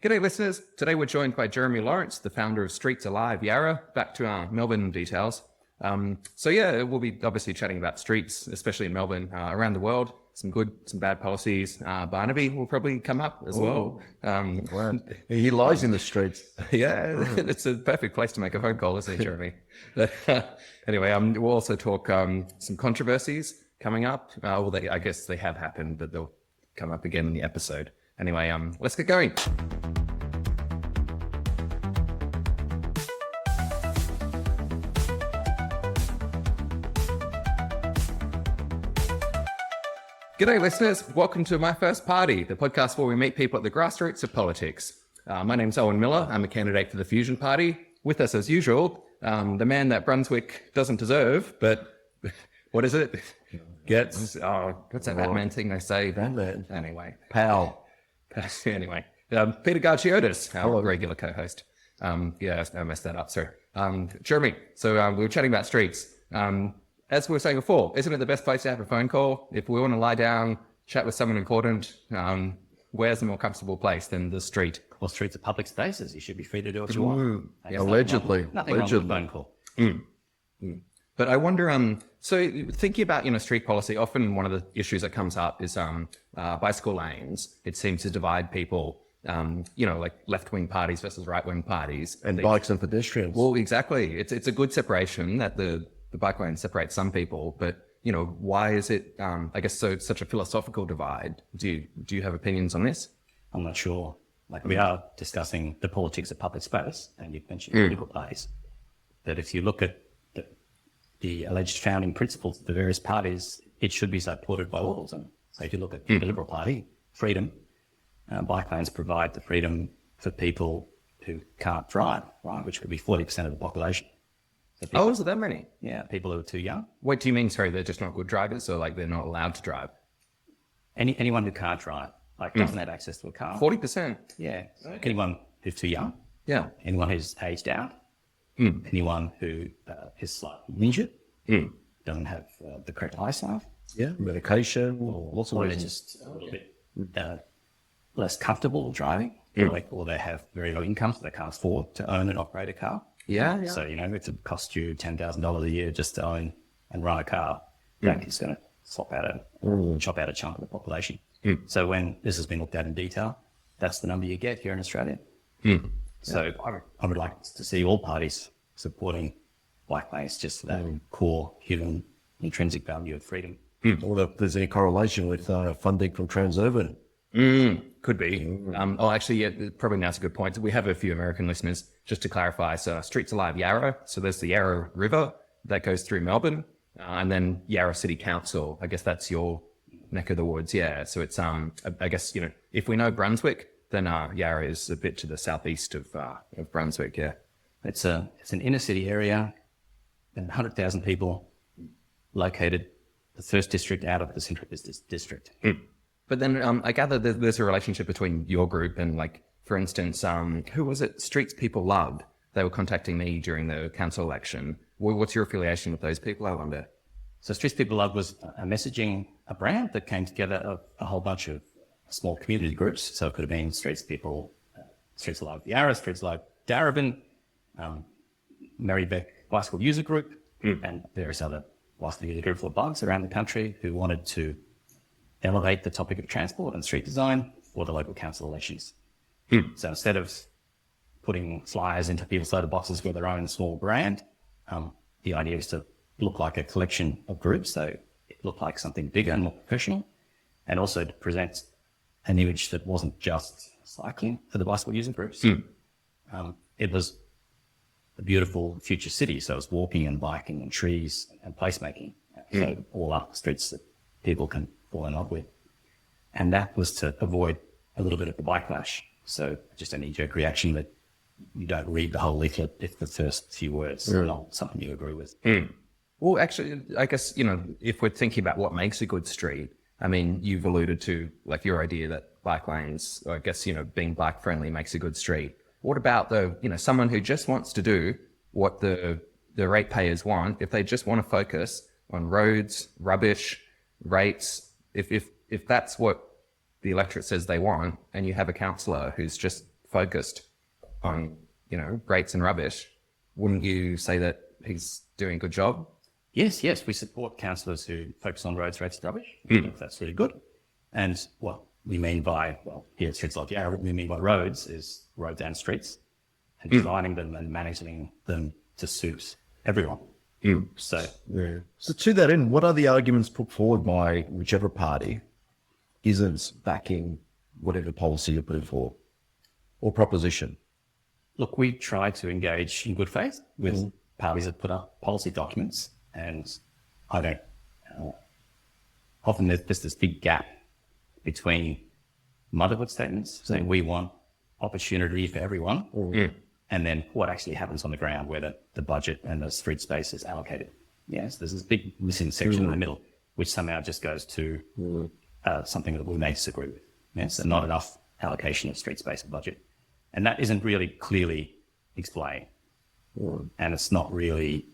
G'day listeners, today we're joined by Jeremy Lawrence, the founder of Streets Alive Yarra. Back to our Melbourne details. We'll be obviously chatting about streets, especially in Melbourne, around the world. Some good, some bad policies. Barnaby will probably come up as well. He lies in the streets. Yeah, it's a perfect place to make a phone call, isn't it, Jeremy? Anyway, we'll also talk some controversies coming up. I guess they have happened, but they'll come up again in the episode. Anyway, let's get going. G'day listeners, welcome to My First Party, the podcast where we meet people at the grassroots of politics. My name's Owen Miller, I'm a candidate for the Fusion Party. With us as usual, the man that Brunswick doesn't deserve, but what is it? Gets, what's that Batman thing they say? Batman. Anyway. Pal. Anyway, Peter Kargiotis, our regular co-host. I messed that up, sorry. Jeremy, so we were chatting about streets. As we were saying before, isn't it the best place to have a phone call? If we want to lie down, chat with someone important, where's a more comfortable place than the street? Well, streets are public spaces. You should be free to do what you want. Allegedly. Nothing wrong with a phone call. But I wonder, so thinking about, street policy, often one of the issues that comes up is bicycle lanes. It seems to divide people, like left-wing parties versus right-wing parties. And bikes and pedestrians. Well, exactly. It's a good separation that the bike lane separates some people, but, why is it, such a philosophical divide? Do you have opinions on this? I'm not sure. We are discussing the politics of public space, and you've mentioned political parties. But if you look at the alleged founding principles of the various parties, it should be supported by all of them. So if you look at the Liberal Party, freedom, bike lanes provide the freedom for people who can't drive, right, which could be 40% of the population. So Is it that many? Yeah, people who are too young. What do you mean, sorry, they're just not good drivers, or they're not allowed to drive? Anyone who can't drive, doesn't have access to a car. 40%? Yeah. Okay. Anyone who's too young. Yeah. Anyone who's aged out. Anyone who is slightly injured, doesn't have the correct eyesight. Yeah, medication, lots of Or they're reasons. just a little bit less comfortable driving, or they have very low income, so they can't afford to own and operate a car. Yeah. So, if it costs you $10,000 a year just to own and run a car, that is going to chop out a chunk of the population. So when this has been looked at in detail, that's the number you get here in Australia. So I would like to see all parties supporting bike lanes just for that core human intrinsic value of freedom. Or if there's any correlation with funding from Transurban. Could be. Probably now's a good point. We have a few American listeners. Just to clarify, so Streets Alive Yarra. So there's the Yarra River that goes through Melbourne, and then Yarra City Council. I guess that's your neck of the woods. Yeah. So it's if we know Brunswick, then Yarra is a bit to the southeast of Brunswick. Yeah. It's an inner city area, and 100,000 people, located the first district out of the central business district. But then I gather there's a relationship between your group and, for instance, who was it? Streets People Loved. They were contacting me during the council election. What's your affiliation with those people, I wonder? So Streets People Loved was a brand that came together of a whole bunch of small community groups. So it could have been Streets Alive Yarra, Streets Alive Darabin, Marybeck Bicycle User Group, and various other bicycle user groups or bugs around the country who wanted to elevate the topic of transport and street design for the local council elections. So instead of putting flyers into people's letter boxes with their own small brand, the idea is to look like a collection of groups, so it looked like something bigger and more professional, and also to present an image that wasn't just cycling for the bicycle user groups. It was a beautiful future city, so it was walking and biking and trees and placemaking, so all up streets that people can fall in love with. And that was to avoid a little bit of the backlash. So just a knee-jerk reaction that you don't read the whole leaflet if the first few words are not something you agree with. Well, actually, I guess, if we're thinking about what makes a good street, I mean, you've alluded to your idea that bike lanes, or I guess, being bike friendly makes a good street. What about someone who just wants to do what the ratepayers want, if they just want to focus on roads, rubbish, rates, if that's what the electorate says they want, and you have a councillor who's just focused on, you know, rates and rubbish, wouldn't you say that he's doing a good job? Yes, we support councillors who focus on roads, rates, and rubbish. I think that's really good. And what we mean by, here at Streets Alive Yarra, what we mean by roads is roads and streets, and designing them and managing them to suit everyone. So, So to that end, what are the arguments put forward by whichever party isn't backing whatever policy you're putting forward or proposition? look, we try to engage in good faith with parties that put up policy documents, and I don't. Often there's this big gap between motherhood statements saying we want opportunity for everyone, and then what actually happens on the ground where the budget and the street space is allocated. Yes, there's this big missing section in the middle, which somehow just goes to something that we may disagree with. Yes, and not enough allocation of street space and budget. And that isn't really clearly explained. And it's not really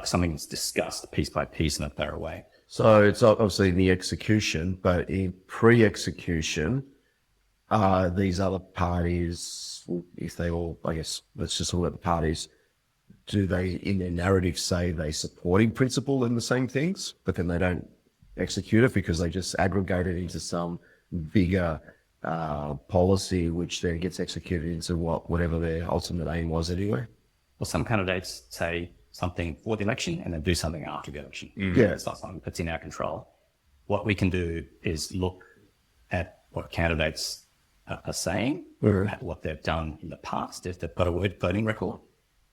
something that's discussed piece by piece in a thorough way. So it's obviously in the execution, but in pre-execution, these other parties, if they all, I guess, let's just talk about the parties, do they, in their narrative, say they supporting principle in the same things, but then they don't execute it because they just aggregate it into some bigger policy, which then gets executed into whatever their ultimate aim was anyway? Well, some candidates say something for the election and then do something after the election. Yeah. It's not something that's in our control. What we can do is look at what candidates are saying, at what they've done in the past, if they've got a voting record,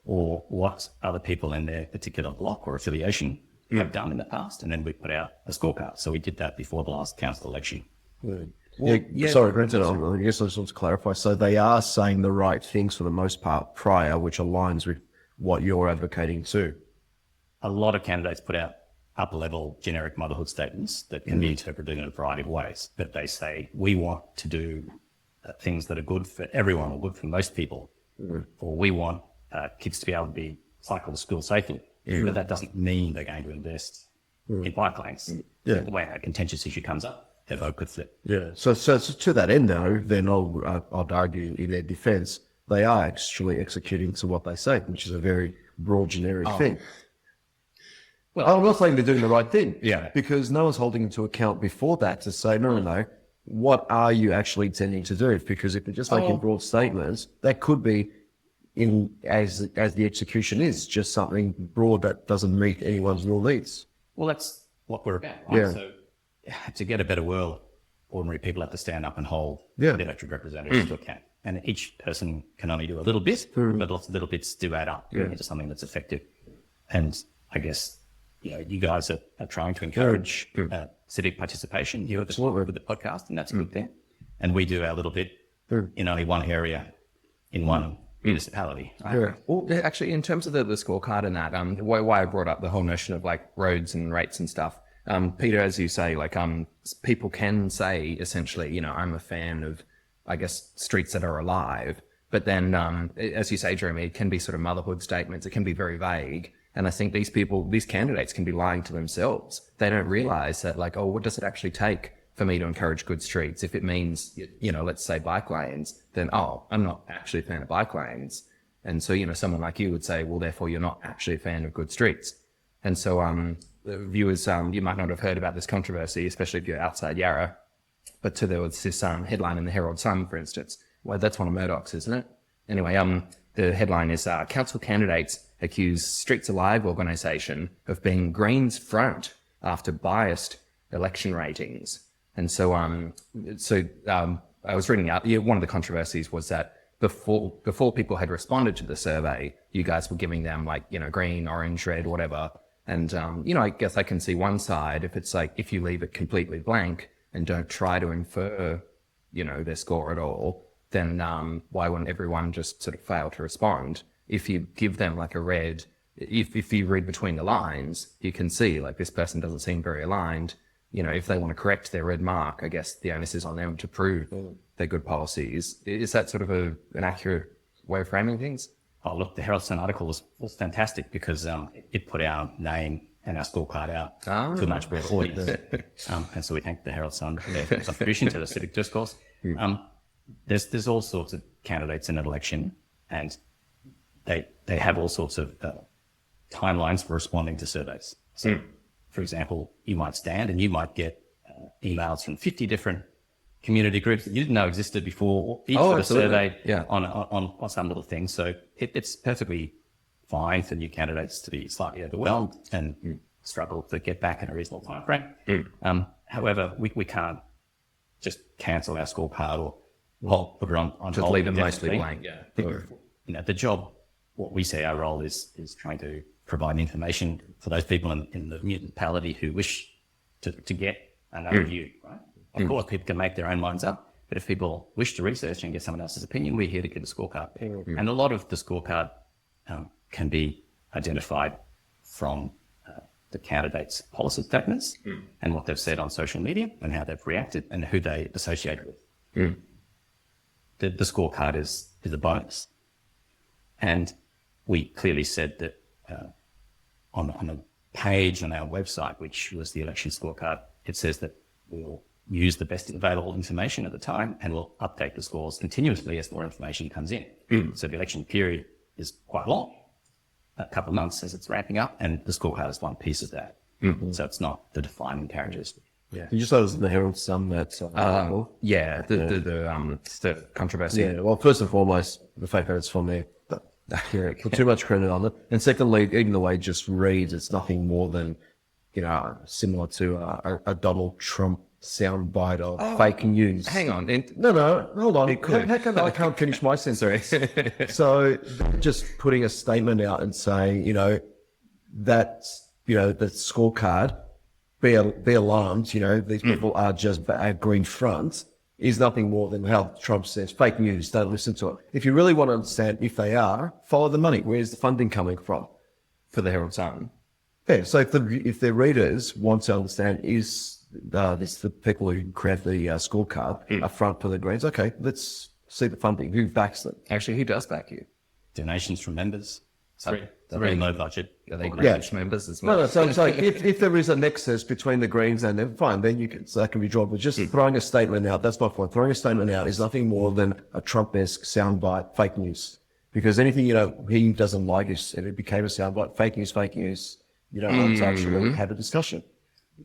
or what other people in their particular block or affiliation have done in the past, and then we put out a scorecard. So we did that before the last council election. Sorry, granted, I guess I just want to clarify. So they are saying the right things for the most part prior, which aligns with what you're advocating too. A lot of candidates put out upper-level generic motherhood statements that can be interpreted in a variety of ways. But they say, we want to do things that are good for everyone or good for most people. Or we want kids to be able to cycle to school safely. But that doesn't mean they're going to invest in bike lanes. When a contentious issue comes up, their vote could flip. So to that end, though, then I'd argue in their defence, they are actually executing to what they say, which is a very broad, generic thing. Well, I'm not saying they're doing the right thing. Because no one's holding into account before that to say, no. What are you actually intending to do? Because if they're just making broad statements, that could be as the execution is just something broad that doesn't meet anyone's real needs. Well, that's what we're about, right? So to get a better world, ordinary people have to stand up and hold the elected representatives to account. And each person can only do a little bit, but lots of little bits do add up into something that's effective. And I guess, you guys are trying to encourage civic participation here with the podcast, and that's a good thing. And we do our little bit in only one area, in one municipality. Right? Well, actually, in terms of the scorecard and that, why I brought up the whole notion of like roads and rates and stuff, Peter, as you say, like people can say essentially, I'm a fan of, I guess, streets that are alive. But then, as you say, Jeremy, it can be sort of motherhood statements. It can be very vague. And I think these candidates can be lying to themselves. They don't realize that, like, what does it actually take for me to encourage good streets? If it means, let's say bike lanes, then, I'm not actually a fan of bike lanes. And so, someone like you would say, well, therefore you're not actually a fan of good streets. And so, the viewers, you might not have heard about this controversy, especially if you're outside Yarra. But there was this headline in the Herald Sun, for instance. Well, that's one of Murdoch's, isn't it? Anyway, the headline is, council candidates accuse Streets Alive organisation of being Green's front after biased election ratings. And so, I was reading out, one of the controversies was that before people had responded to the survey, you guys were giving them like, green, orange, red, whatever. And, I guess I can see one side, if it's like, if you leave it completely blank and don't try to infer, their score at all, then why wouldn't everyone just sort of fail to respond? If you give them like a red, if you read between the lines, you can see like this person doesn't seem very aligned. If they want to correct their red mark, I guess the onus is on them to prove their good policies. Is that sort of an accurate way of framing things? Oh, look, the Herald Sun article was fantastic because it put our name and our scorecard out to a much broader audience. And so we thank the Herald Sun for their contribution to the civic discourse. There's all sorts of candidates in an election, and they have all sorts of timelines for responding to surveys. So, for example, you might stand and you might get emails from 50 different community groups that you didn't know existed before each of a survey on some little thing. So it's perfectly fine for new candidates to be slightly overwhelmed and struggle to get back in a reasonable time frame. However, we can't just cancel our scorecard or put it on Just hold leave them mostly indefinitely. blank. You know, the job, what we say our role is trying to provide information for those people in the municipality who wish to get another view, right? Of course, people can make their own minds up, but if people wish to research and get someone else's opinion, we're here to give a scorecard. And a lot of the scorecard can be identified from the candidates' policy statements and what they've said on social media and how they've reacted and who they associate with. The scorecard is a bonus. And we clearly said that on a page on our website, which was the election scorecard, it says that we'll use the best available information at the time and we'll update the scores continuously as more information comes in. So the election period is quite long, a couple of months as it's ramping up, and the scorecard is one piece of that. So it's not the defining characteristic. Yeah. You just saw this in the Herald Sun, that's the controversy. Yeah, well, first and foremost, the fact that it's from there, put too much credit on it. And secondly, even the way it just reads, it's nothing more than, similar to a Donald Trump soundbite of fake news. Hang on. No, hold on. How come I can't finish my sentence? So just putting a statement out and saying, that, the scorecard, be alarmed, these people are just green fronts, is nothing more than how Trump says, fake news, don't listen to it. If you really want to understand if they are, follow the money. Where's the funding coming from? For the Herald Sun. Yeah, so if their readers want to understand, is this the people who create the scorecard up front for the Greens? Okay, let's see the funding. Who backs them? Actually, who does back you? Donations from members. They're very low budget. Are they Greens members as well? No, so I'm saying if there is a nexus between the Greens and them, fine, then that can be drawn. But just throwing a statement out, that's my point. Throwing a statement out is nothing more than a Trump-esque soundbite, fake news. Because anything, he doesn't like is, and it became a soundbite, fake news. You don't want to actually have a discussion.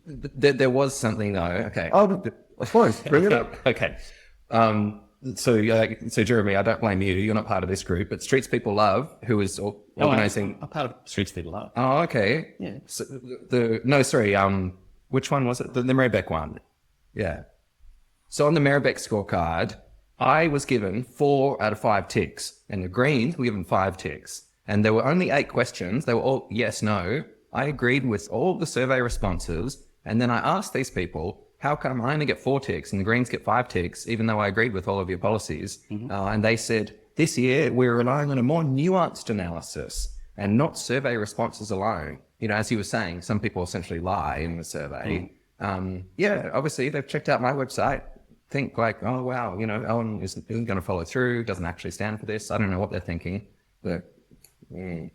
There was something though. Okay. Oh, of course, bring it up. Okay. So Jeremy, I don't blame you. You're not part of this group, but Streets People Love, who is organising. I'm part of Streets People Love. Oh, okay. Yeah. So which one was it? The Merribeck one. Yeah. So on the Merribeck scorecard, I was given 4 out of 5 ticks, and the Greens were given 5 ticks, and there were only 8 questions. They were all yes, no. I agreed with all the survey responses, and then I asked these people, how come I only get 4 ticks and the Greens get 5 ticks, even though I agreed with all of your policies? And they said, this year we're relying on a more nuanced analysis and not survey responses alone. As you were saying, some people essentially lie in the survey. Obviously they've checked out my website, think like, oh wow, Owen isn't going to follow through, doesn't actually stand for this. I don't know what they're thinking, but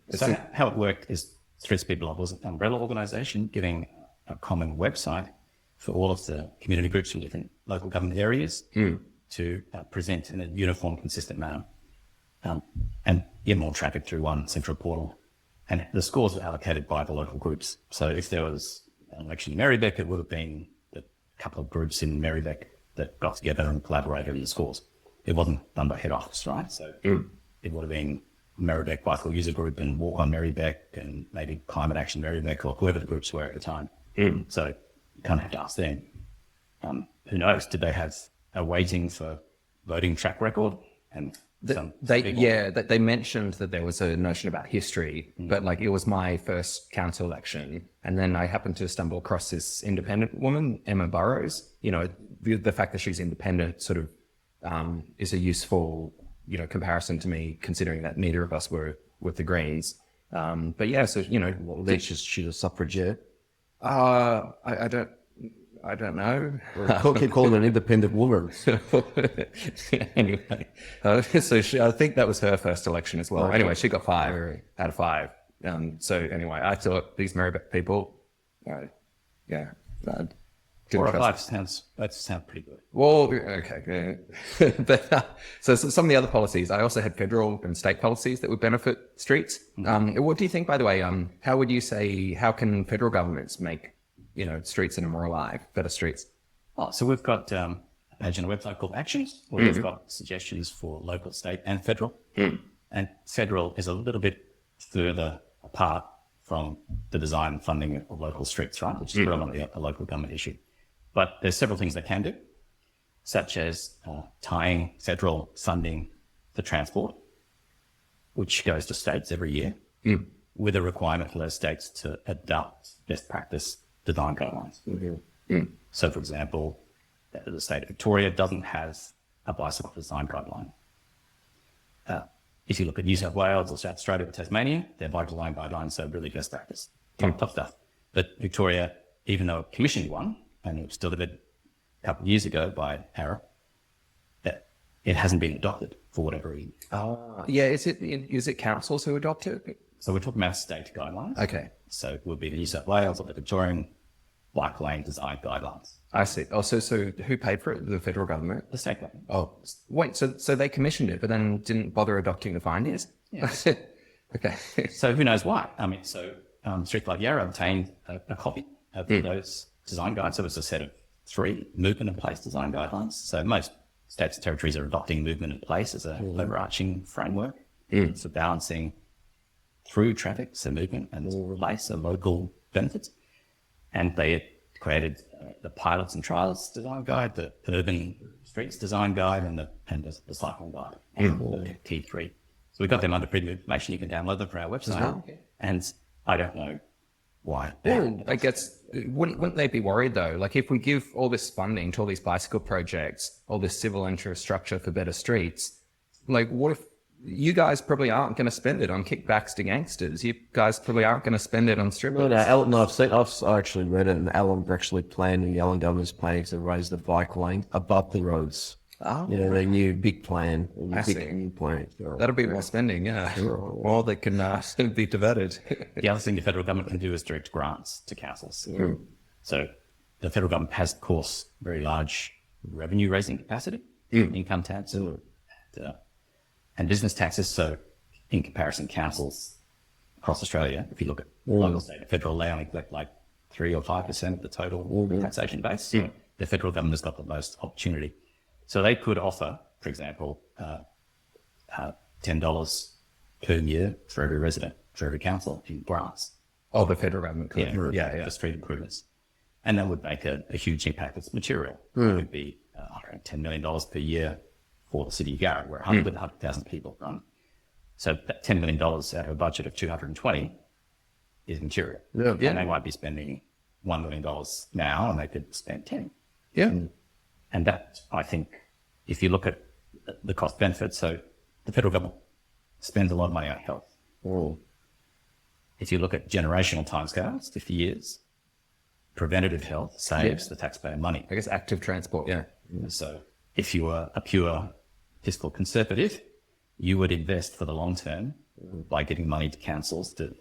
so how it worked is Streets People Love was an umbrella organisation giving a common website for all of the community groups from different local government areas to present in a uniform, consistent manner, and get more traffic through one central portal. And the scores were allocated by the local groups. So if there was an election in Merribeck, it would have been a couple of groups in Merribeck that got together and collaborated on the scores. It wasn't done by head office, right? So it would have been Merribeck Bicycle User Group and Walk on Merribeck and maybe Climate Action Merribeck or whoever the groups were at the time. So you kind of have to ask them. Who knows? Did they have a waiting for voting track record? And they mentioned that there was a notion about history, but it was my first council election, and then I happened to stumble across this independent woman, Emma Burrows. The fact that she's independent sort of is a useful comparison to me, considering that neither of us were with the Greens. But yeah, so She's a suffragette. I don't know. Keep calling her an independent woman. Anyway, I think that was her first election as well. Okay. Anyway, she got 5 out of 5. So anyway, I thought these Merribeck people, bad. 4 or trust- 5 sounds pretty good. Well, okay. Yeah. So some of the other policies, I also had federal and state policies that would benefit streets. What do you think, by the way, how would you say, how can federal governments make, streets that are more alive, better streets? Oh, so we've got a page on the website called Actions, where we've got suggestions for local, state and federal. And federal is a little bit further apart from the design and funding of local streets, right, which is predominantly a local government issue. But there's several things they can do, such as tying federal funding for transport, which goes to states every year, with a requirement for those states to adopt best practice design guidelines. So, for example, the state of Victoria doesn't have a bicycle design guideline. If you look at New South Wales or South Australia or Tasmania, their bike lane guidelines are really best practice, top stuff. But Victoria, even though it commissioned one, and it was delivered a couple of years ago by Yarra, it hasn't been adopted for whatever reason. Yeah, is it councils who adopt it? So we're talking about state guidelines. Okay. So it would be the New South Wales or the Victorian bike lane design guidelines. I see. Oh, so who paid for it? The federal government? The state government. Oh, wait, so they commissioned it, but then didn't bother adopting the findings? Yes. Okay. So who knows why? I mean, so Streets Alive Yarra obtained a copy of those design guides. So it's a set of 3 movement and place design guidelines. So most states and territories are adopting movement and place as an overarching framework. So balancing through traffic, so movement, and place, so local benefits. And they created the pilots and trials design guide, the urban streets design guide, and the cycling guide, the key 3. So we got them under freedom of information. You can download them from our website. And I don't know why. Well, I guess, wouldn't they be worried though? Like if we give all this funding to all these bicycle projects, all this civil infrastructure for better streets, like what if you guys probably aren't going to spend it on kickbacks to gangsters? You guys probably aren't going to spend it on strippers. No, Alan, I've actually read it, and Alan's actually planning, the Alan government's planning to raise the bike lane above the roads. Oh. Their new big plan. see. New plan. That'll be more spending, yeah. Or they can be diverted. The other thing the federal government can do is direct grants to councils. So the federal government has, of course, very large revenue raising capacity, income tax and business taxes. So in comparison, councils across Australia, if you look at local, state and federal, they only collect like 3 or 5% of the total taxation base. The federal government has got the most opportunity. So they could offer, for example, $10 per year for every resident, for every council in grants. Oh, the federal government. For street improvements. And that would make a huge impact. It's material. It would be $10 million per year for the city of Yarra, where 100,000 people run. So that $10 million out of a budget of 220 is material. And they might be spending $1 million now, and they could spend 10. And that, I think, if you look at the cost benefit, so the federal government spends a lot of money on health. If you look at generational timescales, 50 years, preventative health saves the taxpayer money. I guess active transport. Yeah. So if you were a pure fiscal conservative, you would invest for the long term by getting money to councils to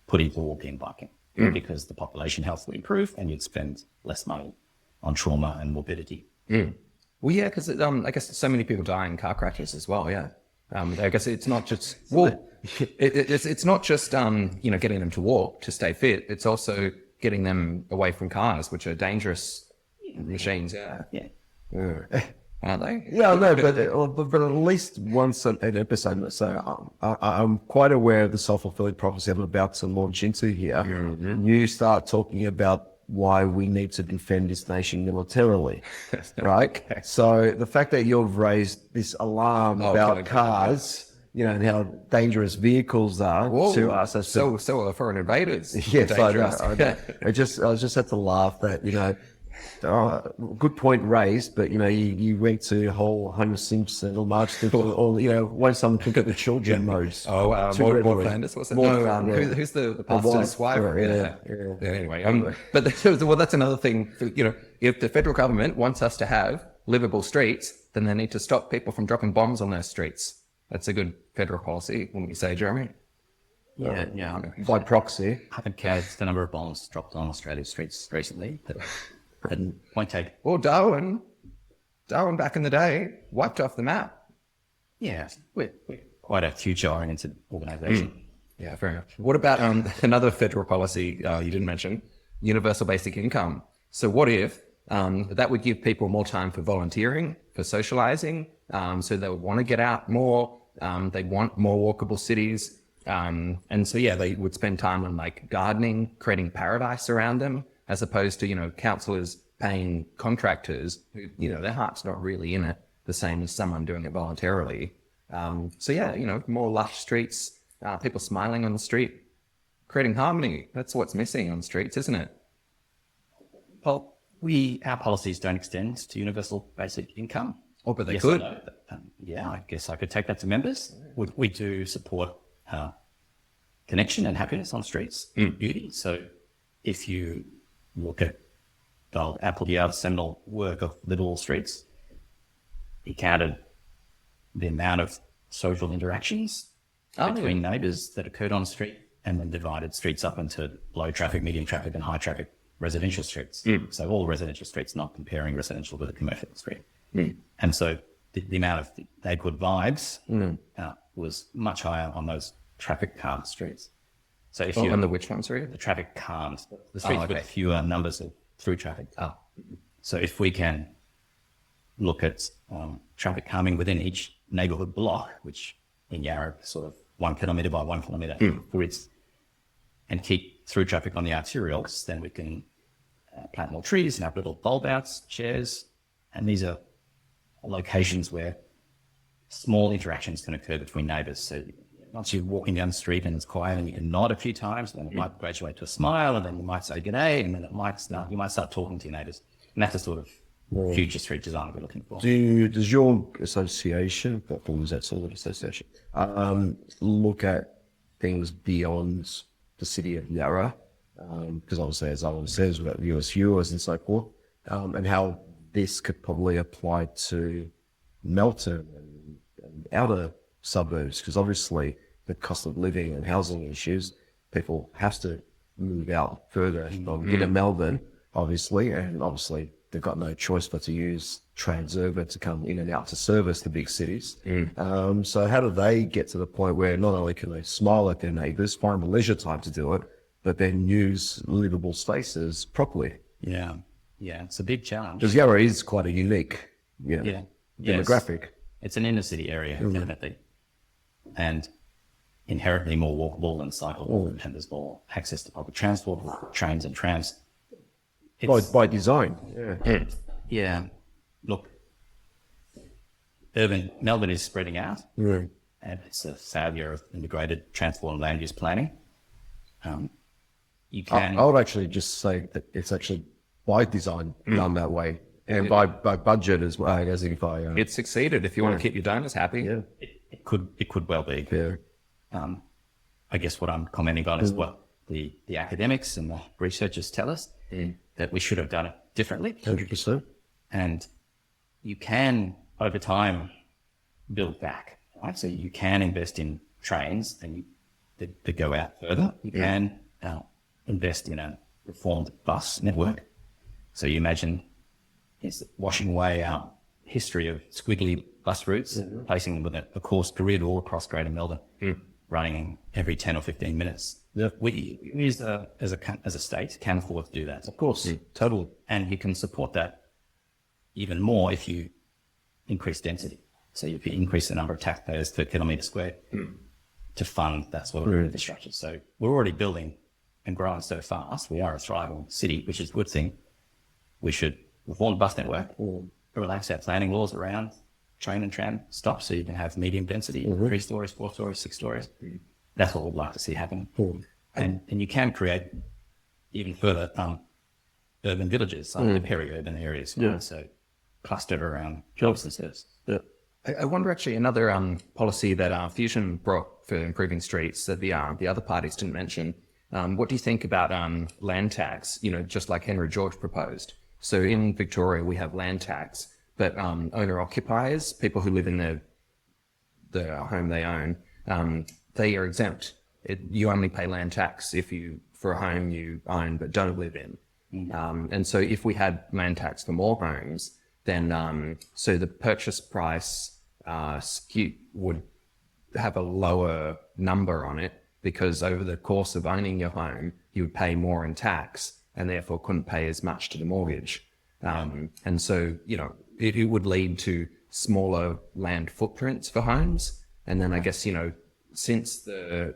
put into walking and biking, because the population health would improve and you'd spend less money on trauma and morbidity. Well, yeah, because I guess so many people die in car crashes as well. Yeah. I guess it's not just it's not just getting them to walk to stay fit. It's also getting them away from cars, which are dangerous machines. Aren't they? Yeah, no, but at least once an episode. So I'm quite aware of the self-fulfilling prophecy I'm about to launch into here. You start talking about why we need to defend this nation militarily, right? Okay. So the fact that you've raised this alarm about cars, and how dangerous vehicles are to us. So are foreign invaders. Yes, I know. I just had to laugh that, good point raised, but you went to whole Homer Simpson or Marge Simpson, or when someone took at the children modes. More Flanders, what's it? Who's the pastor's wife? Anyway, but that's another thing. If the federal government wants us to have livable streets, then they need to stop people from dropping bombs on those streets. That's a good federal policy, wouldn't you say, Jeremy? By proxy. I haven't counted the number of bombs dropped on Australia's streets recently, but And point take, Well, Darwin back in the day wiped off the map. yeah, we're quite a future-oriented organisation. Yeah, fair enough. What about another federal policy you didn't mention, universal basic income? So what if that would give people more time for volunteering, for socializing, so they would want to get out more, they want more walkable cities. And so, yeah, they would spend time on like gardening, creating paradise around them, as opposed to, councillors paying contractors who, their heart's not really in it, the same as someone doing it voluntarily. So yeah, more lush streets, people smiling on the street, creating harmony. That's what's missing on streets, isn't it? Well, our policies don't extend to universal basic income. Oh, but they Yes, could. I know. Yeah, I guess I could take that to members. We do support connection and happiness on streets, beauty. So if you look at the old Appleyard seminal work of Liveable Streets, he counted the amount of social interactions between neighbours that occurred on the street, and then divided streets up into low traffic, medium traffic and high traffic residential streets. So all residential streets, not comparing residential with a commercial street. And so the amount of neighbourhood vibes was much higher on those traffic calm streets. So if you On the which one, sorry? the traffic calms, the streets with fewer numbers of through traffic. So if we can look at traffic calming within each neighbourhood block, which in Yarra sort of 1 kilometre by 1 kilometre grids, and keep through traffic on the arterials, then we can plant more trees and have little bulb outs, chairs, and these are locations where small interactions can occur between neighbours. So once you're walking down the street and it's quiet and you can nod a few times, then it might graduate to a smile, and then you might say g'day, and then you might start talking to your neighbours. And that's the sort of future street design we're looking for. Does your association, or is that sort of association, look at things beyond the city of Yarra? Because obviously, as Owen says, we've got US viewers and so forth, and how this could probably apply to Melton and outer suburbs, because obviously the cost of living and housing issues, people have to move out further from inner Melbourne, obviously, and obviously they've got no choice but to use Transurban to come in and out to service the big cities. So how do they get to the point where not only can they smile at their neighbours, find the leisure time to do it, but then use livable spaces properly? Yeah, it's a big challenge. Because Yarra is quite a unique demographic. Yes. It's an inner city area, definitely, and inherently more walkable and cyclable, and there's more access to public transport, trains and trams. By design. Yeah. Look, Melbourne is spreading out, and it's a failure of integrated transport and land use planning. You can. I would actually just say that it's actually by design done that way, and by budget as well. As if It succeeded. If you want to keep your donors happy. Yeah. It could well be. Yeah. I guess what I'm commenting on is what the academics and the researchers tell us, that we should have done it differently. 100%. And you can, over time, build back, right? So you can invest in trains and that go out further. You can invest in a reformed bus network. So you imagine it's washing away our history of squiggly bus routes, replacing them with a course grid all across Greater Melbourne, running every 10 or 15 minutes. We as a state can afford to do that. Of course, totally. And you can support that even more if you increase density. So if you increase the number of taxpayers per kilometre squared to fund that sort of infrastructure. So we're already building and growing so fast. We are a thriving city, which is a good thing. We should reform the bus network, relax our planning laws around train and tram stops so you can have medium density, 3 stories, 4 stories, 6 stories. That's what we'd like to see happen. And you can create even further urban villages, like the peri-urban areas. Right? So clustered around jobs and services. I wonder actually another policy that Fusion brought for improving streets that the other parties didn't mention. What do you think about land tax? Just like Henry George proposed. So in Victoria we have land tax, but owner occupiers, people who live in the home they own, they are exempt. You only pay land tax if for a home you own but don't live in. And so if we had land tax for more homes, then so the purchase price skew would have a lower number on it, because over the course of owning your home, you would pay more in tax and therefore couldn't pay as much to the mortgage. And so, it would lead to smaller land footprints for homes. And then I guess, since the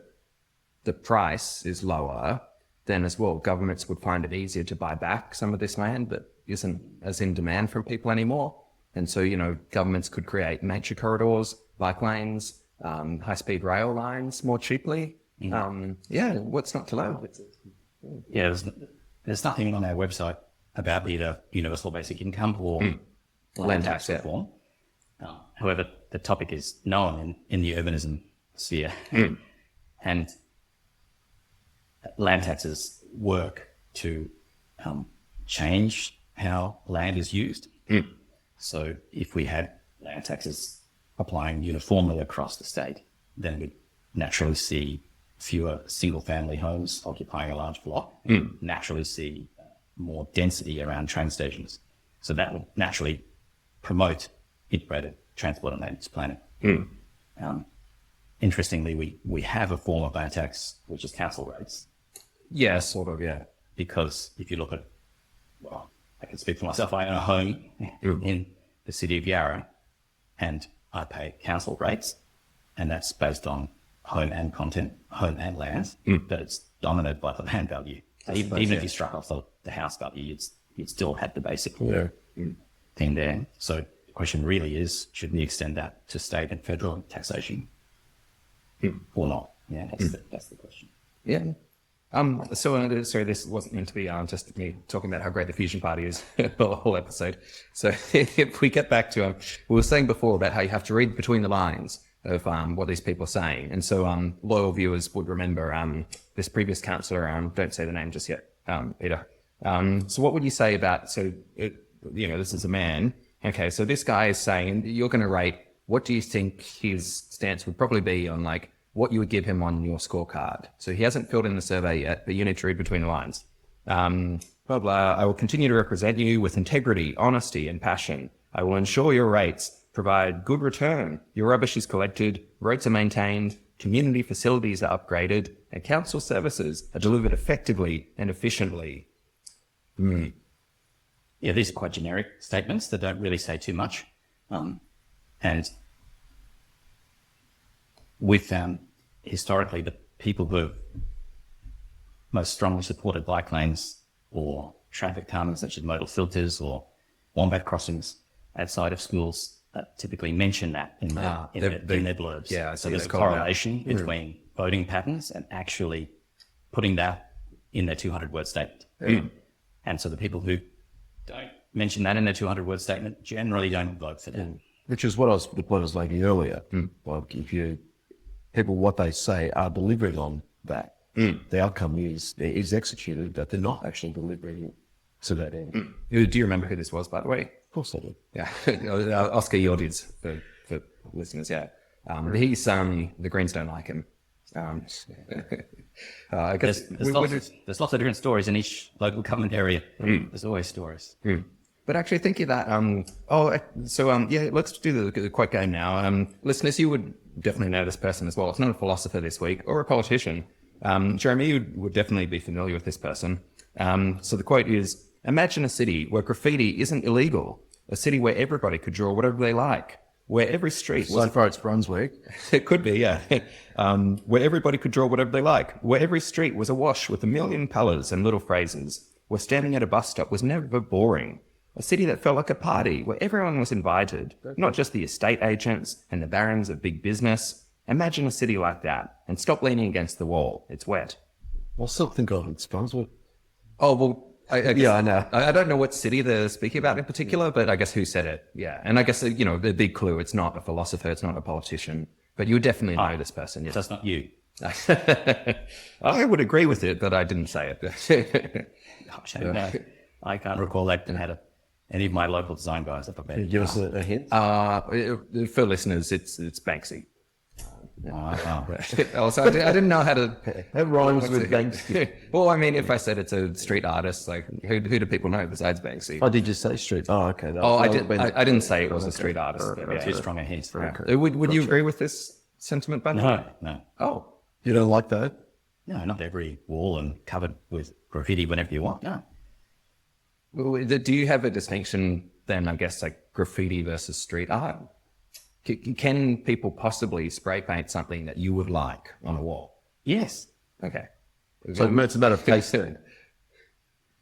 price is lower, then as well, governments would find it easier to buy back some of this land that isn't as in demand from people anymore. And so, governments could create nature corridors, bike lanes, high-speed rail lines more cheaply. What's not to love? Yeah, there's nothing on our website about either universal basic income or land tax reform. However, the topic is known in the urbanism sphere. And land taxes work to change how land is used. So if we had land taxes applying uniformly across the state, then we'd naturally see fewer single-family homes occupying a large block, naturally see more density around train stations. So that would naturally promote integrated transport on land planning. Interestingly, we have a form of land tax, which is council rates. Yeah, sort of, yeah. Because if you look at, well, I can speak for myself, I own a home in the city of Yarra, and I pay council rates, and that's based on home and content, home and lands, but it's dominated by the land value. So even if you struck off the house value, you'd still have the basic thing there. So the question really is, should we extend that to state and federal taxation or not? Yeah, that's the question. Yeah. So this wasn't meant to be just me talking about how great the Fusion Party is for the whole episode. So if we get back to, we were saying before about how you have to read between the lines of what these people are saying. And so loyal viewers would remember this previous councillor, don't say the name just yet, Peter. So what would you say about, this is a man. Okay, so this guy is saying, you're going to rate, what do you think his stance would probably be on what you would give him on your scorecard? So he hasn't filled in the survey yet, but you need to read between the lines. Blah, blah. I will continue to represent you with integrity, honesty, and passion. I will ensure your rates provide good return. Your rubbish is collected, roads are maintained, community facilities are upgraded, and council services are delivered effectively and efficiently. Yeah, these are quite generic statements that don't really say too much. And we've found historically the people who have most strongly supported bike lanes or traffic calming, such as modal filters or wombat crossings outside of schools, typically mention that in their blurbs. Yeah, so there's a correlation between voting patterns and actually putting that in their 200-word statement. And so the people who don't mention that in their 200-word statement generally don't vote for that. Which is what I was making earlier. Like if people, what they say are delivering on that. The outcome is executed, but they're not actually delivering to that end. Do you remember who this was, by the way? Of course I do. Yeah, Oscar Yordies for listeners. Yeah, he's the Greens don't like him. I guess there's lots of different stories in each local government area. There's always stories. But actually thinking that, let's do the quote game now. Listeners, you would definitely know this person as well. It's not a philosopher this week or a politician. Jeremy, you would definitely be familiar with this person. So the quote is, imagine a city where graffiti isn't illegal, a city where everybody could draw whatever they like, where every street So far it's Brunswick. It could be, yeah. Where everybody could draw whatever they like, where every street was awash with a million colours and little phrases, where standing at a bus stop was never boring, a city that felt like a party, where everyone was invited, not just the estate agents and the barons of big business. Imagine a city like that, and stop leaning against the wall. It's wet. I'll still think of it's Brunswick. Oh, well, I guess, yeah, I know. I don't know what city they're speaking about in particular, but I guess who said it. Yeah. And I guess, the big clue, it's not a philosopher, it's not a politician, but you would definitely know this person. Yes. That's not you. I would agree with it, but I didn't say it. No, I can't recall that and had any of my local design guys. Can you give us a hint? For listeners, it's Banksy. Wow. Also, I didn't know how to. That rhymes with Banksy. Well, I mean, if I said it's a street artist, like who do people know besides Banksy? Oh, did you say street? Oh, okay. Oh, I did. I didn't say it was a street artist. Too strong a hint. Would you agree with this sentiment, Ben? No. Oh, You don't like that? No, not every wall and covered with graffiti whenever you want. No. well, do you have a distinction then? I guess like graffiti versus street art. Can people possibly spray paint something that you would like on a wall? Yes. Okay. So it's a matter of taste then.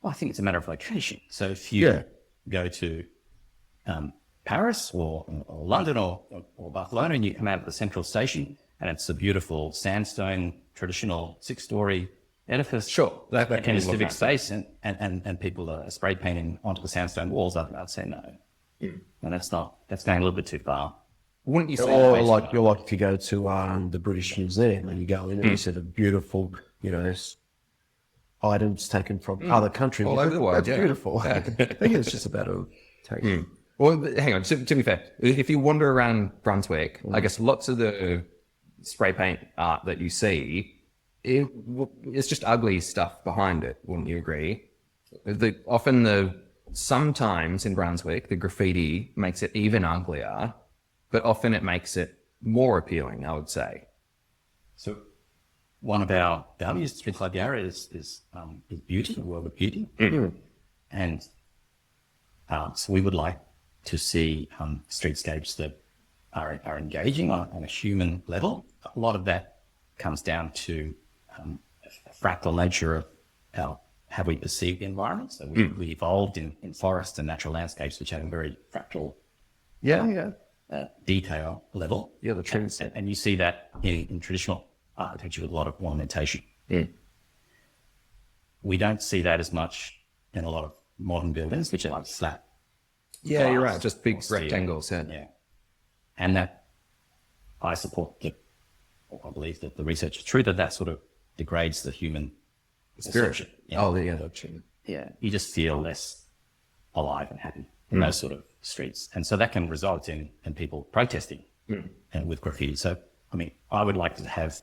Well, I think it's a matter of location. So if you Yeah. go to Paris or London or Barcelona and you come out of the central station and it's a beautiful sandstone, traditional 6-story edifice. Sure, that in can a look civic nice. space and people are spray painting onto the sandstone walls, I'd say no. And that's going a little bit too far. Wouldn't you say? Or like you're like if you go to the British Museum and you go in and you see the beautiful, items taken from other countries. All over the world, That's yeah. beautiful. I think it's just about a taste. Well, hang on. To be fair, if you wander around Brunswick, I guess lots of the spray paint art that you see, it's just ugly stuff behind it. Wouldn't you agree? Sometimes in Brunswick, the graffiti makes it even uglier, but often it makes it more appealing, I would say. So one of our values at Streets Alive Yarra is beauty, the world of beauty. And so we would like to see streetscapes that are engaging on a human level. A lot of that comes down to a fractal nature of how we perceive the environment. So we evolved in forests and natural landscapes, which have a very fractal detail level. Yeah, the trees. And you see that in traditional architecture with a lot of ornamentation. We don't see that as much in a lot of modern buildings, which are like flat. Yeah, you're right. glass Just big or steel. rectangles. Yeah. Yeah. And that I believe that the research is true, that sort of degrades the human Spirit. Yeah. Oh, yeah. Yeah. You just feel less alive and happy in those sort of streets. And so that can result in people protesting and with graffiti. So, I mean, I would like to have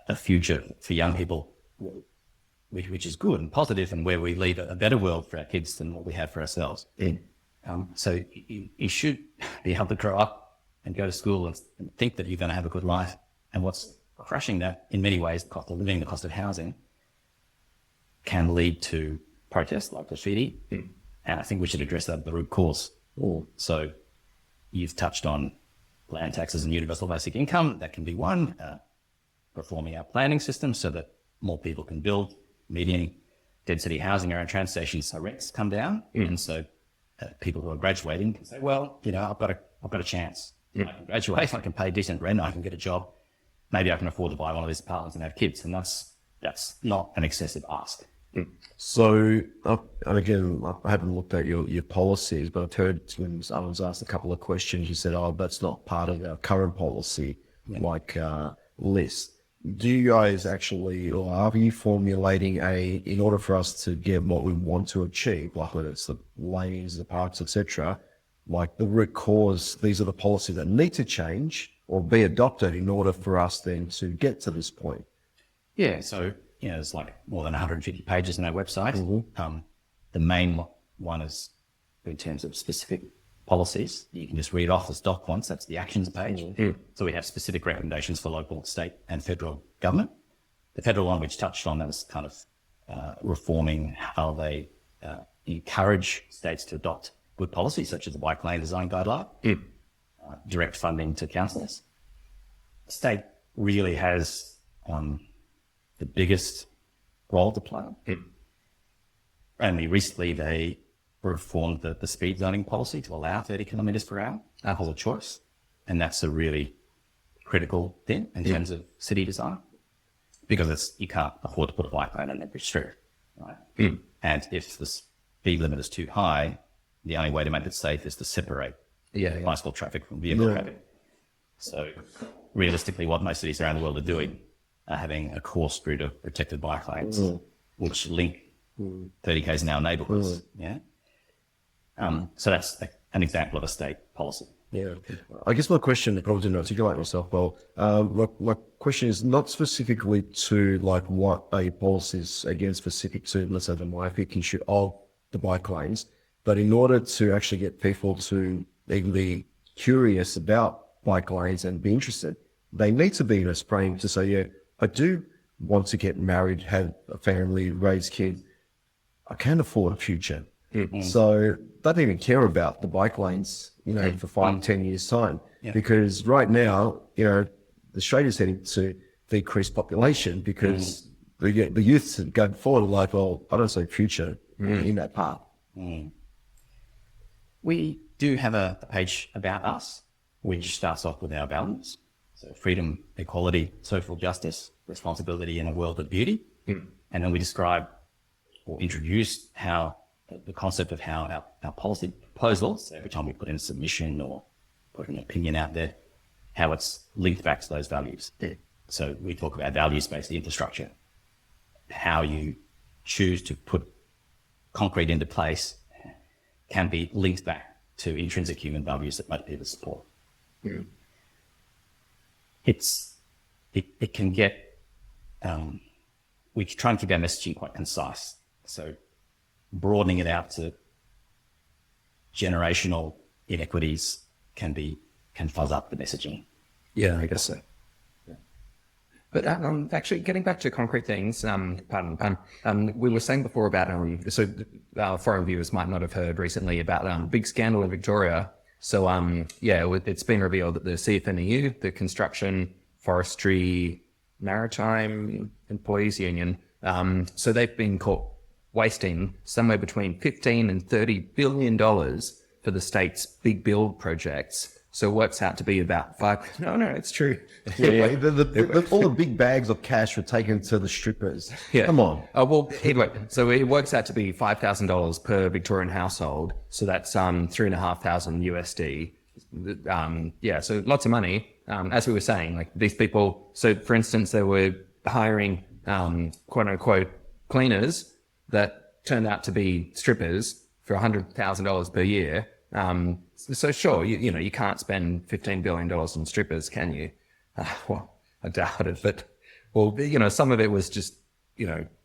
a future for young people which is good and positive and where we leave a better world for our kids than what we have for ourselves. So you should be able to grow up and go to school and think that you're going to have a good life. And what's crushing that in many ways, the cost of living, the cost of housing, can lead to protests like graffiti. And I think we should address that at the root cause. So you've touched on land taxes and universal basic income. That can be one. Reforming our planning system so that more people can build median density housing around train stations so rents come down. And so people who are graduating can say, well, I've got a chance. I can graduate, I can pay decent rent, I can get a job. Maybe I can afford to buy one of these apartments and have kids. And that's not an excessive ask. So, again, I haven't looked at your policies, but I've heard when Owen's asked a couple of questions, you said, that's not part of our current policy, list. Do you guys actually, or are you formulating in order for us to get what we want to achieve, like whether it's the lanes, the parks, etc., like the root cause, these are the policies that need to change or be adopted in order for us then to get to this point? Yeah, so there's like more than 150 pages on our website. The main one is in terms of specific policies. You can just read off as doc once. That's the actions page. So we have specific recommendations for local, state, and federal government. The federal one, which touched on, that was kind of reforming how they encourage states to adopt good policies, such as the bike lane design guideline, direct funding to councillors. The state really has the biggest role to play. Only recently they reformed the speed zoning policy to allow 30 kilometres per hour as a choice. And that's a really critical thing in terms of city design, because you can't afford to put a bike lane in every street, right? And if the speed limit is too high, the only way to make it safe is to separate bicycle traffic from vehicle traffic. So realistically, what most cities around the world are doing are having a core route of protected bike lanes, which link 30 k's an hour neighbourhoods. So that's an example of a state policy. Yeah. I guess my question, I probably didn't articulate myself well. My question is not specifically to like what a policy is again specific to, let's say, the myophic issue of the bike lanes, but in order to actually get people to even be curious about bike lanes and be interested, they need to be in a frame to say, yeah, I do want to get married, have a family, raise kids. I can't afford a future. So they don't even care about the bike lanes, for 5, 10 years time. Because right now, Australia's heading to decreased population because the youths going forward are like, well, I don't see a future in that path. We do have a page about us, which starts off with our values. So freedom, equality, social justice, responsibility in a world of beauty. And then we describe or introduce how the concept of how our policy proposals, every time we put in a submission or put an opinion out there, how it's linked back to those values. So we talk about values-based infrastructure, how you choose to put concrete into place can be linked back to intrinsic human values that most people support. It can get, we try and keep our messaging quite concise. So broadening it out to generational inequities can fuzz up the messaging. Yeah, I guess so. But actually, getting back to concrete things, pardon the pun, we were saying before about, so our foreign viewers might not have heard recently about big scandal in Victoria. So, it's been revealed that the CFNEU, the Construction, Forestry, Maritime Employees Union, so they've been caught wasting somewhere between $15 and $30 billion for the state's big build projects. So it works out to be about it's true. Yeah. All the big bags of cash were taken to the strippers. Yeah. Come on. Anyway, so it works out to be $5,000 per Victorian household. So that's $3,500 USD. So lots of money. As we were saying, like these people. So for instance, they were hiring quote unquote cleaners that turned out to be strippers for $100,000 per year. So sure, you can't spend $15 billion on strippers, can you? Well, I doubt it, but some of it was just,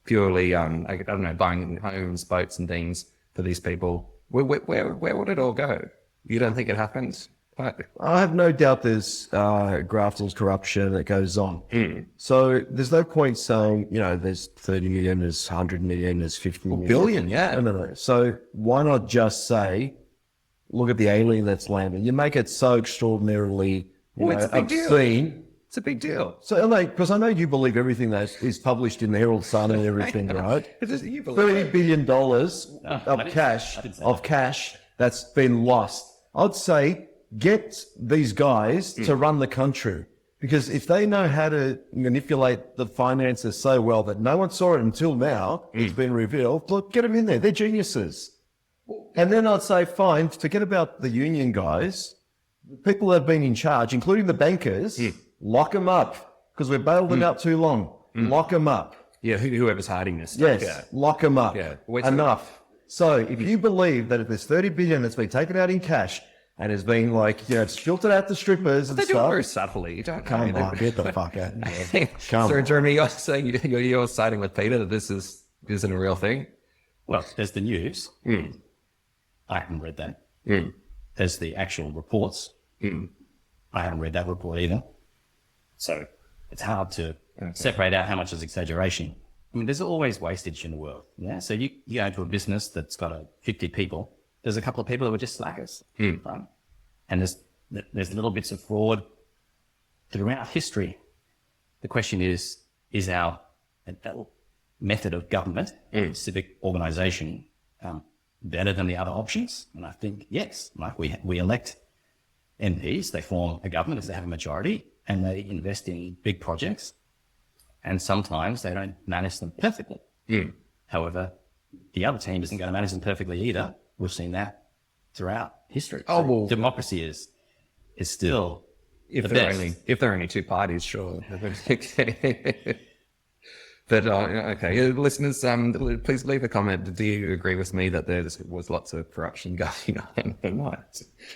purely, I don't know, buying homes, boats and things for these people. Where would it all go? You don't think it happens? I have no doubt there's grafters, corruption that goes on. So there's no point saying, there's 30 million, there's 100 million, there's 50 million. Billion, yeah. No. So why not just say, look at the alien that's landed. You make it so extraordinarily it's a big obscene. Deal. It's a big deal. So, because I know you believe everything that is published in the Herald Sun and everything, right? You believe $30 billion of cash that's been lost. I'd say get these guys to run the country. Because if they know how to manipulate the finances so well that no one saw it until now, it's been revealed, look, get them in there. They're geniuses. And then I'd say, fine, forget about the union guys. The people that have been in charge, including the bankers, lock them up because we've bailed them out too long. Lock them up. Yeah, whoever's hiding this stuff. Yes, lock them up. Yeah. Enough. So if you believe that if there's 30 billion that's been taken out in cash and has been it's filtered out to strippers and they stuff. do it very subtly. You don't Come on, get the fuck out. So Jeremy, you're saying you're siding with Peter that this isn't a real thing? Well, there's the news. I haven't read that. There's the actual reports. I haven't read that report either. So it's hard to separate out how much is exaggeration. I mean, there's always wastage in the world. Yeah. So you go into a business that's got 50 people. There's a couple of people who are just slackers. Right? And there's little bits of fraud throughout history. The question is our method of government, civic organisation, better than the other options? And I think yes. Like we elect MPs, they form a government if they have a majority, and they invest in big projects. And sometimes they don't manage them perfectly. However, the other team isn't going to manage them perfectly either. We've seen that throughout history. Democracy is still if there are only two parties, sure. But okay, listeners, please leave a comment. Do you agree with me that there was lots of corruption going on in life?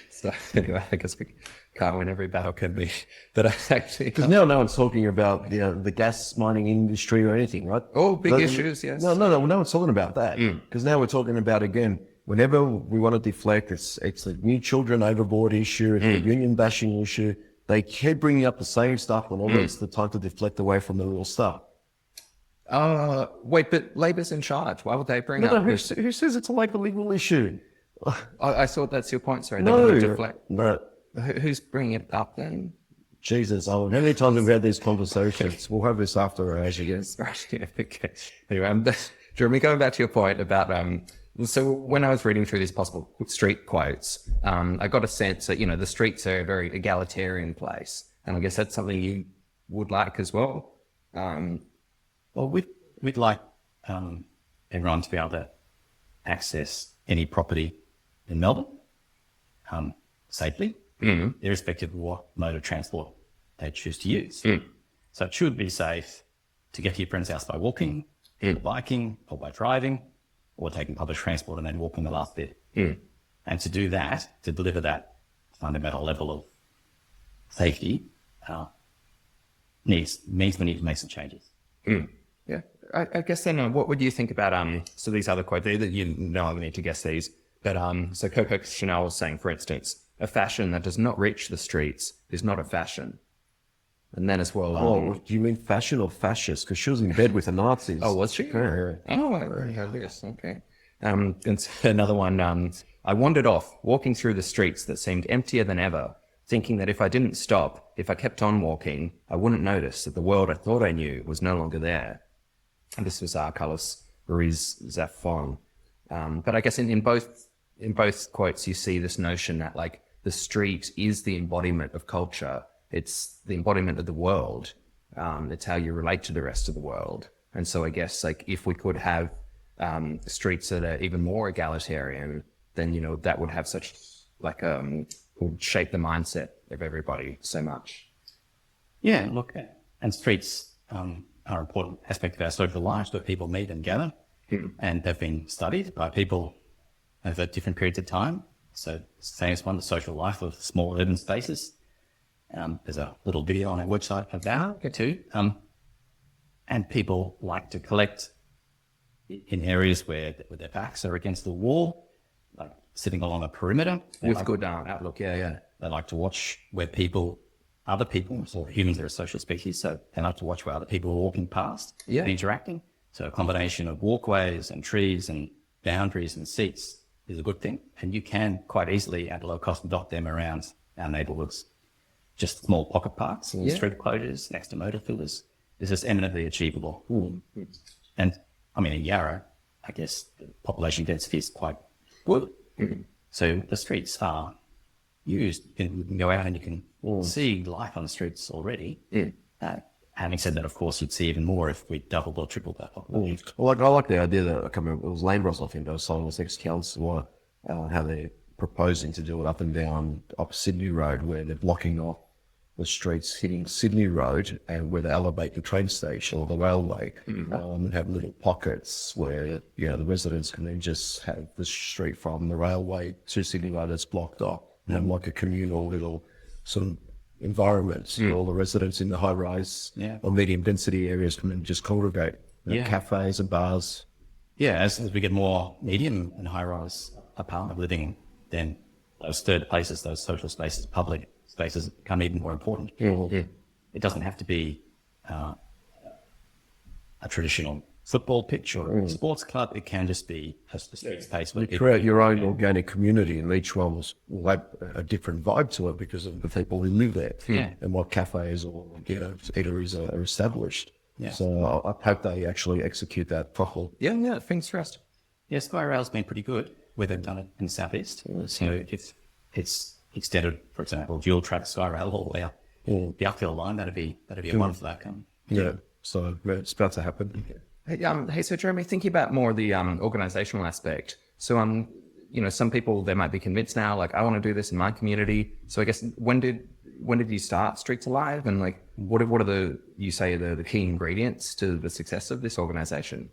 So anyway, I guess we can't win every battle, can we? But actually, Because now no one's talking about the gas mining industry or anything, right? oh, big issues, yes. No one's talking about that. Because now we're talking about, again, whenever we want to deflect, it's the new children overboard issue, it's the union bashing issue. They keep bringing up the same stuff when all it's the time to deflect away from the real stuff. Wait, but Labor's in charge. Why would they bring No, up who this? says it's a legal issue? I thought that's your point, sorry. They No, want to deflect. no. Who's bringing it up then? Jesus, Owen, how many times have we had these conversations? We'll have this after our age again. Right, yeah, okay. Anyway, Jeremy, going back to your point about, so when I was reading through these possible street quotes, I got a sense that, the streets are a very egalitarian place. And I guess that's something you would like as well. Well, we'd like everyone to be able to access any property in Melbourne safely, irrespective of what mode of transport they choose to use. So it should be safe to get to your friend's house by walking, or biking, or by driving, or taking public transport and then walking the last bit. And to do that, to deliver that fundamental level of safety, means we need to make some changes. Yeah, I guess then what would you think about, so these other quotes, I need to guess these, but so Coco Chanel was saying, for instance, a fashion that does not reach the streets is not a fashion. And then as well... do you mean fashion or fascist? Because she was in bed with the Nazis. Oh, was she? Yeah. Oh, I already heard this. Okay. And so another one, I wandered off, walking through the streets that seemed emptier than ever, thinking that if I didn't stop, if I kept on walking, I wouldn't notice that the world I thought I knew was no longer there. And this was Carlos Ruiz Zafón. But I guess in both quotes, you see this notion that like the street is the embodiment of culture. It's the embodiment of the world. It's how you relate to the rest of the world. And so I guess like if we could have streets that are even more egalitarian, then, that would have such like, would shape the mindset of everybody so much. Yeah, look, and streets are an important aspect of our social lives where people meet and gather, and they've been studied by people over different periods of time. So it's the famous one, the social life of small urban spaces. There's a little video on our website about it too. And people like to collect in areas where their backs are against the wall, like sitting along a perimeter. With good outlook, yeah. They like to watch where other people, or humans are a social species, so they like to watch where other people are walking past and interacting. So a combination of walkways and trees and boundaries and seats is a good thing. And you can quite easily, at a low cost, dot them around our neighbourhoods. Just small pocket parks and street closures next to motor fillers. This is eminently achievable. And I mean, in Yarra, I guess the population density is quite good. So the streets are used. You can go out and you can see life on the streets already. Having said that, of course, you'd see even more if we doubled or tripled that population. Well, I like the idea that, I can't remember, it was Lambros, I think, that was selling this ex-council, how they're proposing to do it up and down up Sydney Road, where they're blocking off the streets hitting Sydney Road and where they elevate the train station or the railway, and have little pockets where, the residents can then just have the street from the railway to Sydney Road that's blocked off and have like a communal little sort of environment. All the residents in the high rise or medium density areas can then just congregate. Cafes and bars. Yeah, as we get more medium and high rise apartment living, then those third places, those social spaces, public spaces become even more important. It doesn't have to be a traditional football pitch or a sports club. It can just be a space where you create your own organic community, and each one will have a different vibe to it because of the people who live there and what cafes or eateries are established. So I hope they actually execute that properly. Yeah, fingers crossed. Yeah, Sky Rail's been pretty good where they've done it in the southeast. So if it's extended, for example, dual track Sky Rail all the way up the uphill line, that'd be a wonderful outcome. Yeah, so it's about to happen. Hey, so Jeremy, thinking about more the organizational aspect. So, some people, they might be convinced now, like, I want to do this in my community. So I guess when did when did you start Streets Alive, and like what are the key ingredients to the success of this organization?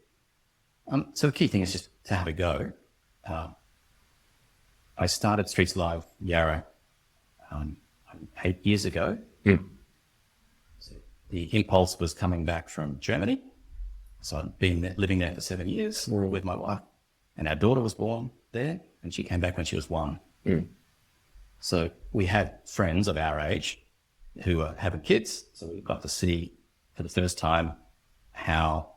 So the key thing is just to have a go. I started Streets Alive Yarra 8 years ago. So the impulse was coming back from Germany. So I'd been living there for 7 years with my wife, and our daughter was born there, and she came back when she was 1. So we had friends of our age who were having kids, so we got to see for the first time how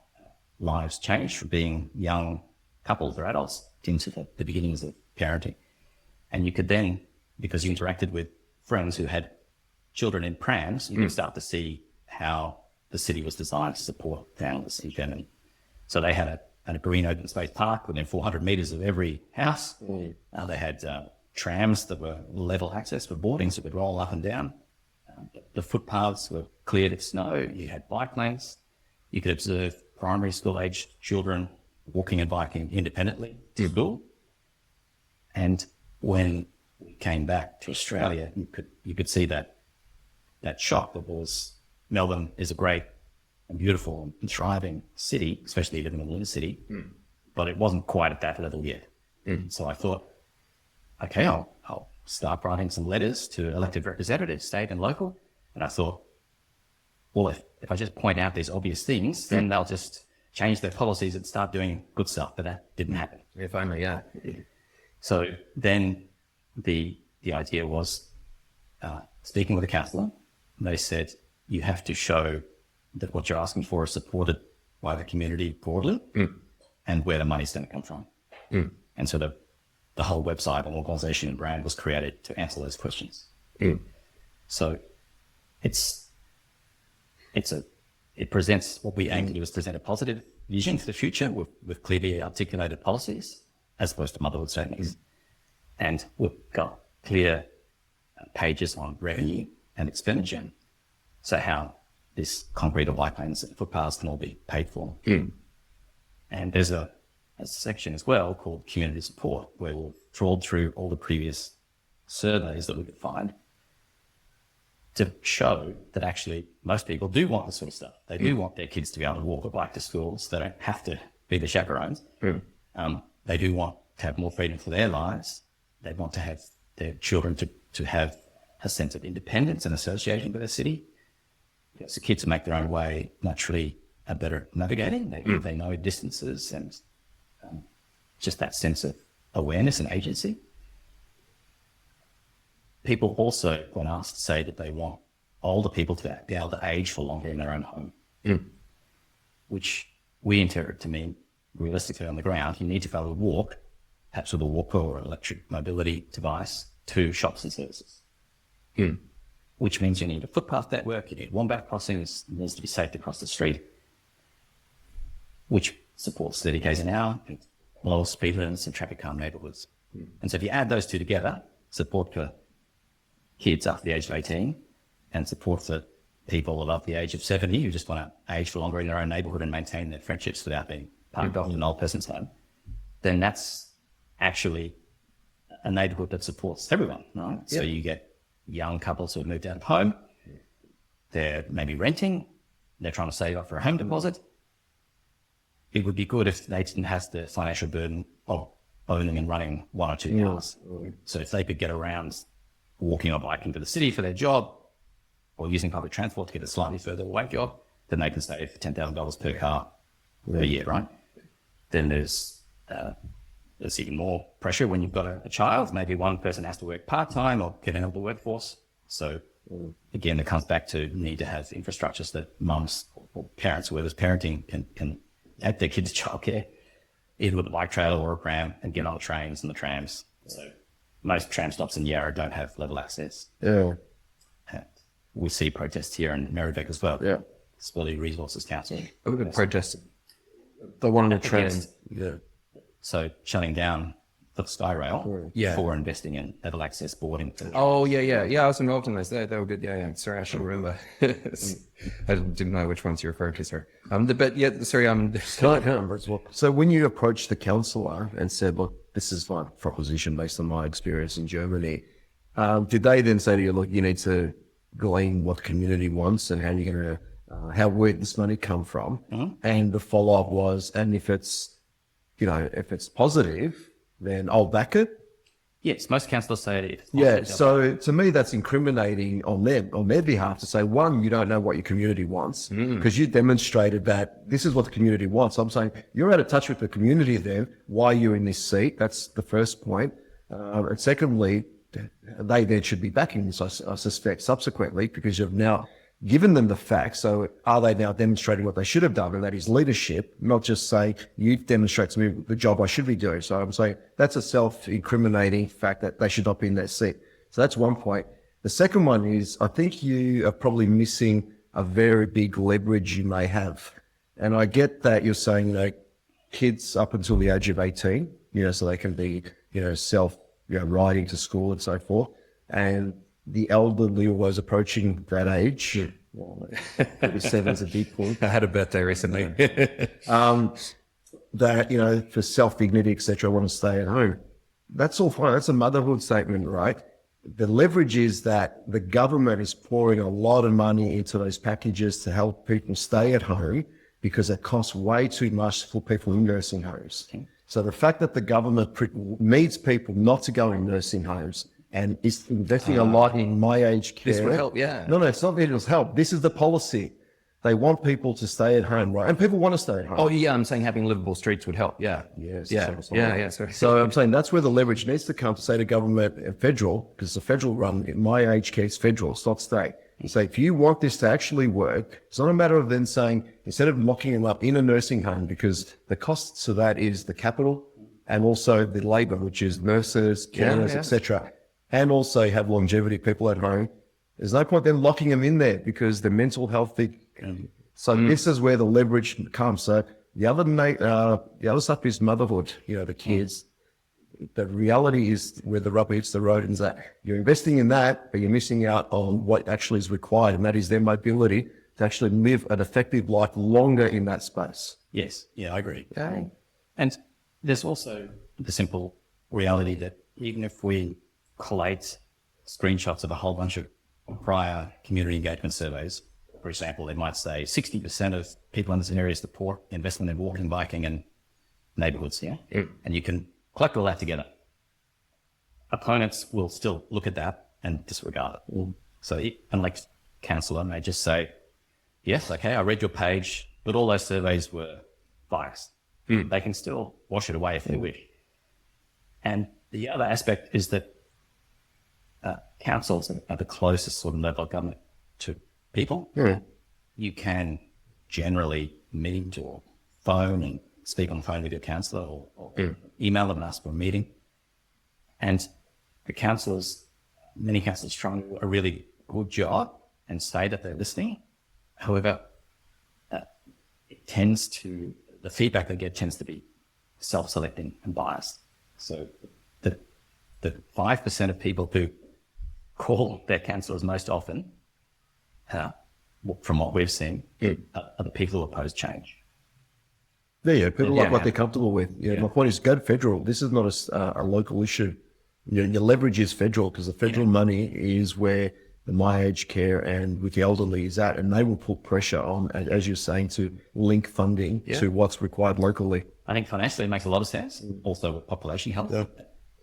lives changed from being young couples or adults into the beginnings of parenting. And you could then, because you interacted with friends who had children in prams, you could start to see how the city was designed to support families in Germany. So they had a green open space park within 400 meters of every house. They had trams that were level access for boardings that would roll up and down. The footpaths were cleared of snow. You had bike lanes. You could observe primary school aged children walking and biking independently to school. And when we came back to Australia, you could see that shock that was Melbourne is a great and beautiful and thriving city, especially living in the inner city, but it wasn't quite at that level yet. So I thought, okay, I'll start writing some letters to elected representatives, state and local. And I thought, well, if I just point out these obvious things, then they'll just change their policies and start doing good stuff. But that didn't happen. If only, yeah. So then the idea was speaking with a councillor. They said, you have to show that what you're asking for is supported by the community broadly and where the money's going to come from. And so the whole website and organisation and brand was created to answer those questions. So it presents what we aim to do is present a positive vision for the future with clearly articulated policies as opposed to motherhood statements. And we've got clear pages on revenue and expenditure. So how this concrete or bike lanes and footpaths can all be paid for. And there's a section as well called community support, where we'll trawl through all the previous surveys that we could find to show that actually most people do want this sort of stuff. They do want their kids to be able to walk or bike to schools. They don't have to be the chaperones. They do want to have more freedom for their lives. They want to have their children to have a sense of independence and association with the city. So kids who make their own way naturally are better at navigating. They know distances and just that sense of awareness and agency. People also, when asked, say that they want older people to be able to age for longer in their own home, which we interpret to mean realistically on the ground, you need to be able to walk, perhaps with a walker or electric mobility device, to shops and services. Which means you need a footpath network, you need wombat crossings, it needs to be safe to cross the street, which supports 30 k's an hour, and lower speed limits and traffic calm neighbourhoods. And so if you add those two together, support for kids after the age of 18 and support for people above the age of 70 who just want to age for longer in their own neighbourhood and maintain their friendships without being parked off in an old person's home, then that's actually a neighbourhood that supports everyone, right? So you get young couples who have moved out of home, they're maybe renting, they're trying to save up for a home deposit. It would be good if they didn't have the financial burden of owning and running 1 or 2 cars. So if they could get around walking or biking to the city for their job or using public transport to get a slightly further away job, then they can save $10,000 per car per year, right? Then there's even more pressure when you've got a child. Maybe one person has to work part-time or get into the workforce. So again, it comes back to need to have infrastructure so that mums or parents, whoever's parenting, can add their kids to childcare, either with a bike trailer or a pram, and get on the trains and the trams. So most tram stops in Yarra don't have level access. And we see protests here in Merivale as well. Disability Resources Council. Protests. They wanted to trans. So shutting down the Skyrail for investing in level access boarding. Oh, yeah. I was involved in those. They were good. Yeah. Sorry, I should remember. I didn't know which ones you're referring to, sorry. So when you approached the councillor and said, look, this is my proposition based on my experience in Germany, did they then say to you, look, you need to glean what the community wants and how you're going to, where this money come from. And the follow-up was, and if it's, if it's positive, then I'll back it. Yes, most councillors say it. Yeah, so to me, that's incriminating on their behalf to say, one, you don't know what your community wants because you demonstrated that this is what the community wants. I'm saying you're out of touch with the community then. Why are you in this seat? That's the first point. And secondly, they then should be backing this, I suspect, subsequently, because you've now given them the facts. So are they now demonstrating what they should have done? And that is leadership, not just say, you demonstrate to me the job I should be doing. So I'm saying that's a self-incriminating fact that they should not be in that seat. So that's one point. The second one is, I think you are probably missing a very big leverage you may have. And I get that you're saying, kids up until the age of 18, so they can be, riding to school and so forth. And the elderly was approaching that age. 37 is a deep point. I had a birthday recently. That, for self-dignity, etc., I want to stay at home. That's all fine. That's a motherhood statement, right? The leverage is that the government is pouring a lot of money into those packages to help people stay at home because it costs way too much for people in nursing homes. Okay. So the fact that the government needs people not to go in nursing homes and is investing a lot in my age care. This will help, yeah. No, it's not that it'll help. This is the policy. They want people to stay at home, right? And people want to stay at home. Oh, yeah, I'm saying having livable streets would help, yeah. Yes. Yeah. Sorry. So I'm saying that's where the leverage needs to come to say to government and federal, because it's a federal run, in my age care, it's federal, it's not state. You say, if you want this to actually work, it's not a matter of then saying, instead of locking them up in a nursing home, because the costs of that is the capital and also the labour, which is nurses, carers, etc., and also you have longevity people at home. There's no point then locking them in there because the mental health So this is where the leverage comes. So the other stuff is motherhood, the kids. The reality is where the rubber hits the road and that you're investing in that, but you're missing out on what actually is required, and that is their mobility to actually live an effective life longer in that space. Yes. Yeah, I agree. Okay. And there's also the simple reality that even if we collate screenshots of a whole bunch of prior community engagement surveys, for example, they might say 60% of people in this area support investment in walking, biking and neighbourhoods. Yeah. And you can collect all that together. Opponents will still look at that and disregard it. So unlike councillor may just say, yes, okay, I read your page, but all those surveys were biased. They can still wash it away if they wish. And the other aspect is that councils are the closest sort of level of government to people. You can generally meet or phone and speak on the phone with your councillor or email them and ask for a meeting. And the councillors, many councillors try and do a really good job and say that they're listening. However, the feedback they get tends to be self-selecting and biased. So the 5% of people who call their councillors most often, from what we've seen, are the people who oppose change. Yeah, people like what they're comfortable with. My point is, go to federal. This is not a local issue. Your leverage is federal because the federal money is where the my age care and with the elderly is at, and they will put pressure on, as you're saying, to link funding to what's required locally. I think financially it makes a lot of sense. Also with population health.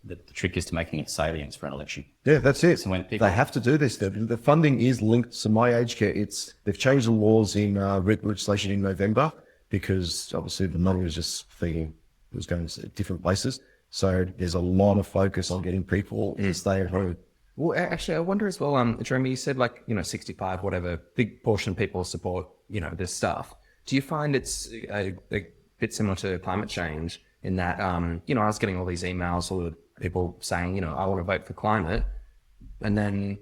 The trick is to making it salient for an election. Yeah, that's it. So they have to do this. The funding is linked to my age care. They've changed the laws in legislation in November because obviously the money was just thinking it was going to different places. So there's a lot of focus on getting people to stay at home. Well, actually, I wonder as well, Jeremy, you said 65, whatever, big portion of people support, this stuff. Do you find it's a bit similar to climate change in that, I was getting all these emails, all the people saying, I want to vote for climate. And then,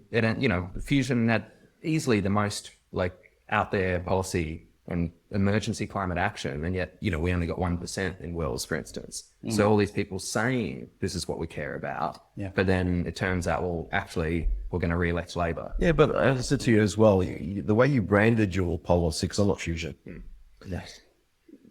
Fusion had easily the most out there policy and emergency climate action. And yet, we only got 1% in Wells, for instance. So all these people saying this is what we care about. Yeah. But then it turns out, well, actually, we're going to re-elect Labor. Yeah, but as I said to you as well, the way you branded your policy, because I'm not Fusion.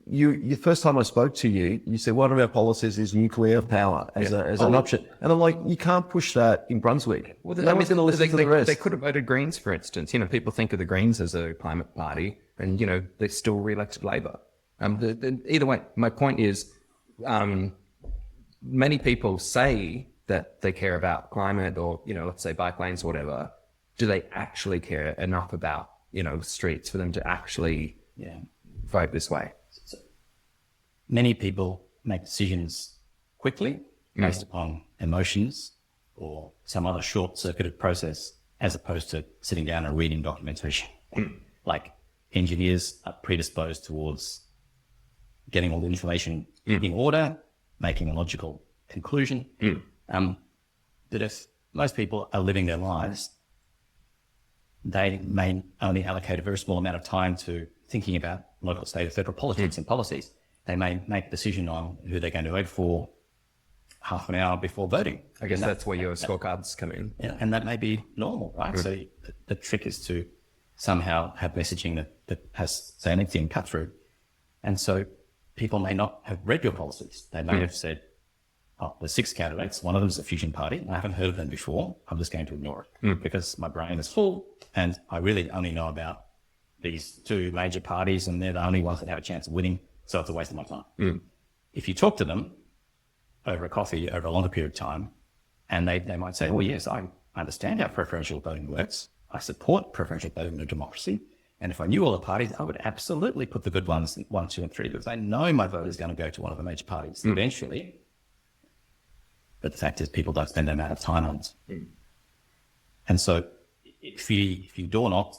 you first time I spoke to you, you said one of our policies is nuclear power as an option, and I'm like, you can't push that in Brunswick. Well, No one's going to listen to the rest. They could have voted Greens, for instance. People think of the Greens as a climate party, and they still re-elected Labor. Either way, my point is, many people say that they care about climate, or let's say bike lanes or whatever. Do they actually care enough about streets for them to actually vote this way? So many people make decisions quickly based upon emotions or some other short-circuited process, as opposed to sitting down and reading documentation. Like engineers are predisposed towards getting all the information in order, making a logical conclusion. That if most people are living their lives, they may only allocate a very small amount of time to thinking about local, state, or federal politics and policies. They may make a decision on who they're going to vote for half an hour before voting. I guess that's where your scorecards come in. Yeah, and that may be normal, right? So the trick is to somehow have messaging that has saliency and cut through. And so people may not have read your policies. They may have said, oh, there's 6 candidates. One of them is a fusion party. I haven't heard of them before. I'm just going to ignore it because my brain is full and I really only know about these 2 major parties and they're the only ones that have a chance of winning. So it's a waste of my time. If you talk to them over a coffee over a longer period of time, and they might say, well, yes, I understand how preferential voting works. I support preferential voting in a democracy. And if I knew all the parties, I would absolutely put the good ones 1, 2, and 3 because I know my vote is going to go to one of the major parties eventually. But the fact is people don't spend that amount of time on it. And so if you door knock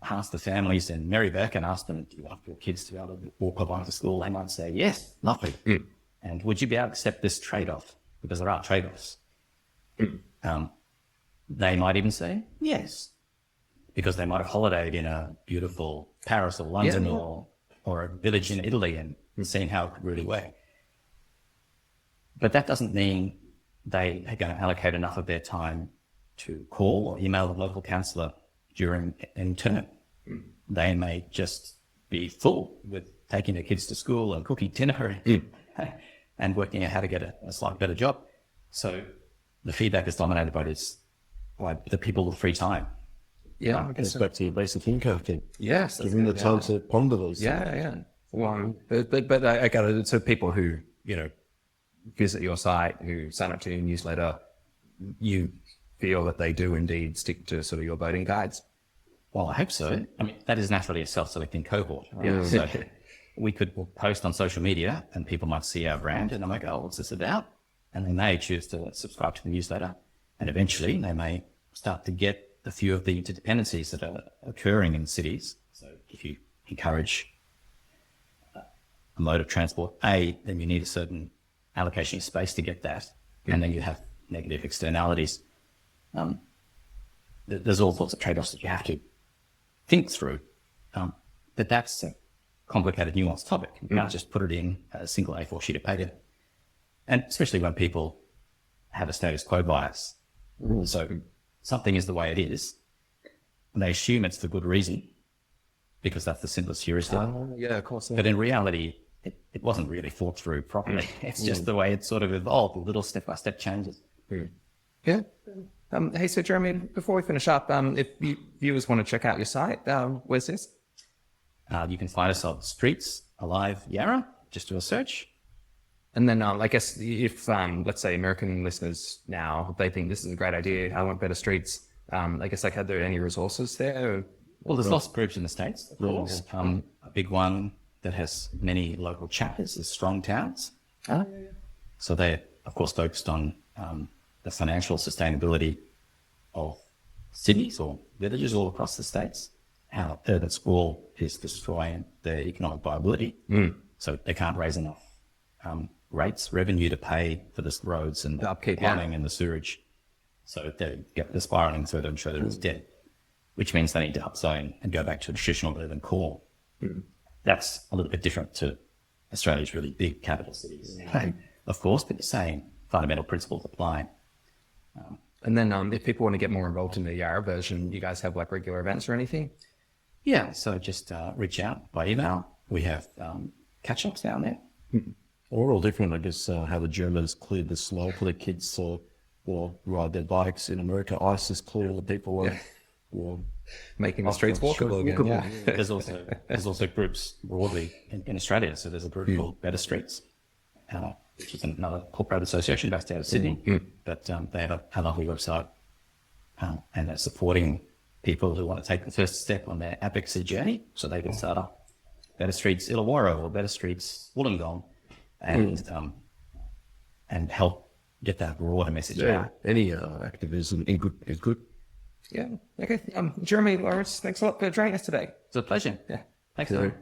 past the families in Marybeck and ask them, do you want your kids to be able to walk or bike to school? They might say, yes, lovely. And would you be able to accept this trade-off? Because there are trade-offs. They might even say, yes. Because they might have holidayed in a beautiful Paris or London or a village in Italy and seen how it could really work. But that doesn't mean they are going to allocate enough of their time to call or email the local councillor during an term. They may just be full with taking their kids to school and cooking dinner and working out how to get a slightly better job. So the feedback is dominated by this, by the people with free time. Yeah, I guess It's back to your basic income thing. Yes, Give them the time to ponder those things. Yeah. Well, but I got it. So people who visit your site, who sign up to your newsletter, you feel that they do indeed stick to sort of your voting guides? Well, I hope so. I mean, that is naturally a self-selecting cohort. Right? Yeah. So we could post on social media and people might see our brand and they might go, oh, what's this about? And they may choose to subscribe to the newsletter. And eventually they may start to get a few of the interdependencies that are occurring in cities. So if you encourage a mode of transport A, then you need a certain allocation of space to get that. And then you have negative externalities. There's all sorts of trade-offs that you have to think through. But that's a complicated, nuanced topic. You can't just put it in a single A4 sheet of paper. And especially when people have a status quo bias. So something is the way it is. And they assume it's for good reason because that's the simplest heuristic. Yeah, of course. But in reality, it wasn't really thought through properly. It's just the way it sort of evolved, little step-by-step changes. Yeah. Hey, so Jeremy, before we finish up, if viewers want to check out your site, where's this? You can find us on Streets Alive Yarra. Just do a search. And then I guess if, let's say, American listeners now, they think this is a great idea, I want better streets, I guess, are there any resources there? Well, there's lots of groups in the States, of course. A big one that has many local chapters is Strong Towns. So they're, of course, focused on the financial sustainability of cities or villages all across the States, how urban sprawl is destroying their economic viability. So they can't raise enough revenue to pay for the roads and the upkeep, plumbing and the sewerage. So they're spiraling further and further into debt, which means they need to upzone and go back to a traditional urban core. That's a little bit different to Australia's really big capital cities. Of course, but the same fundamental principles apply. And then if people want to get more involved in the Yarra version, you guys have like regular events or anything? Yeah, so just reach out by email We have catch-ups down there. We're all different, I guess, how the Germans cleared the slough for the kids or ride their bikes. In America, ISIS clear all the people or Making the streets walkable again. Yeah. There's also groups broadly in Australia. So there's a group called Better Streets, which is another corporate association based out of Sydney. But they have a lovely website, and they're supporting people who want to take the first step on their advocacy journey, so they can start up Better Streets Illawarra or Better Streets Wollongong, and help get that broader message out. Any activism is good. Yeah. Okay. Jeremy, Lawrence, thanks a lot for joining us today. It's a pleasure. Yeah. Thanks. So, Owen.